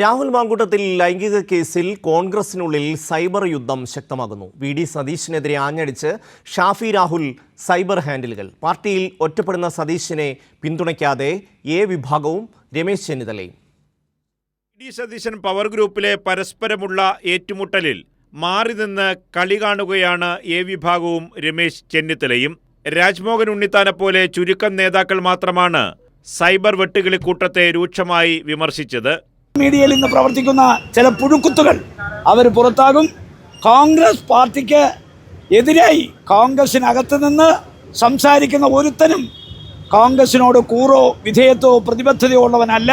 രാഹുൽ മാങ്കൂട്ടത്തിൽ ലൈംഗിക കേസിൽ കോൺഗ്രസിനുള്ളിൽ സൈബർ യുദ്ധം ശക്തമാകുന്നു. വി.ഡി. സതീശിനെതിരെ ആഞ്ഞടിച്ച് ഷാഫി രാഹുൽ സൈബർ ഹാൻഡിലുകൾ. പാർട്ടിയിൽ ഒറ്റപ്പെടുന്ന സതീശിനെ പിന്തുണയ്ക്കാതെ എ വിഭാഗവും രമേശ് ചെന്നിത്തലയും. വി.ഡി. സതീശൻ പവർ ഗ്രൂപ്പിലെ പരസ്പരമുള്ള ഏറ്റുമുട്ടലിൽ മാറി നിന്ന് കളി കാണുകയാണ് എ വിഭാഗവും രമേശ് ചെന്നിത്തലയും. രാജ്മോഹൻ ഉണ്ണിത്താനെ പോലെ ചുരുക്കം നേതാക്കൾ മാത്രമാണ് സൈബർ വെട്ടുകിളിക്കൂട്ടത്തെ രൂക്ഷമായി വിമർശിച്ചത്. മീഡിയയിൽ ഇന്ന് പ്രവർത്തിക്കുന്ന ചില പുഴുക്കുത്തുകൾ അവർ പുറത്താകും. കോൺഗ്രസ് പാർട്ടിക്ക് എതിരായി കോൺഗ്രസിനകത്ത് നിന്ന് സംസാരിക്കുന്ന ഒരുത്തനും കോൺഗ്രസിനോട് കൂറോ വിധേയത്വോ പ്രതിബദ്ധതയോ ഉള്ളവനല്ല.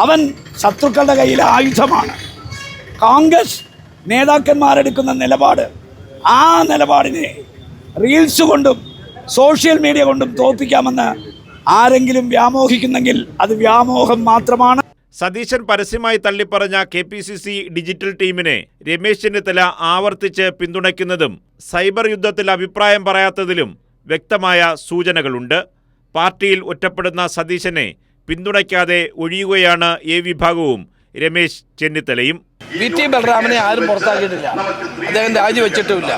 അവൻ ശത്രുക്കളുടെ കയ്യിലെ ആയുധമാണ്. കോൺഗ്രസ് നേതാക്കന്മാരെടുക്കുന്ന നിലപാട്, ആ നിലപാടിനെ റീൽസ് കൊണ്ടും സോഷ്യൽ മീഡിയ കൊണ്ടും തോൽപ്പിക്കാമെന്ന് ആരെങ്കിലും വ്യാമോഹിക്കുന്നെങ്കിൽ അത് വ്യാമോഹം മാത്രമാണ്. സതീശൻ പരസ്യമായി തള്ളിപ്പറഞ്ഞ KPCC ഡിജിറ്റൽ ടീമിനെ രമേശ് ചെന്നിത്തല ആവർത്തിച്ച് പിന്തുണയ്ക്കുന്നതും സൈബർ യുദ്ധത്തിൽ അഭിപ്രായം പറയാത്തതിലും വ്യക്തമായ സൂചനകളുണ്ട്. പാർട്ടിയിൽ ഒറ്റപ്പെടുന്ന സതീശനെ പിന്തുണയ്ക്കാതെ ഒഴിയുകയാണ് എ വിഭാഗവും രമേശ് ചെന്നിത്തലയും. VT ബൽറാമിനെ ആരും പുറത്താക്കിയിട്ടില്ല, അദ്ദേഹം രാജിവെച്ചിട്ടുമില്ല.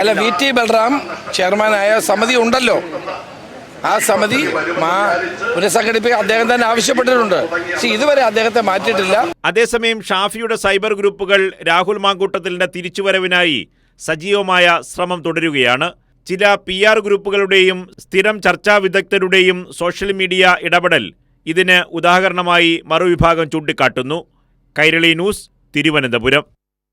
അല്ല, VT ബൽറാം ചെയർമാനായ സമിതി ഉണ്ടല്ലോ, ആ സമിതി പുനഃസംഘടിപ്പിക്കാൻ അദ്ദേഹം തന്നെ ആവശ്യപ്പെട്ടിട്ടുണ്ട്. പക്ഷെ ഇതുവരെ അദ്ദേഹത്തെ മാറ്റിയിട്ടില്ല. അതേസമയം ഷാഫിയുടെ സൈബർ ഗ്രൂപ്പുകൾ രാഹുൽ മാങ്കൂട്ടത്തിലിന്റെ തിരിച്ചുവരവിനായി സജീവമായ ശ്രമം തുടരുകയാണ്. ചില PR ഗ്രൂപ്പുകളുടെയും സ്ഥിരം ചർച്ചാ വിദഗ്ധരുടെയും സോഷ്യൽ മീഡിയ ഇടപെടൽ ഇതിന് ഉദാഹരണമായി മറുവിഭാഗം ചൂണ്ടിക്കാട്ടുന്നു. കൈരളി ന്യൂസ്, തിരുവനന്തപുരം.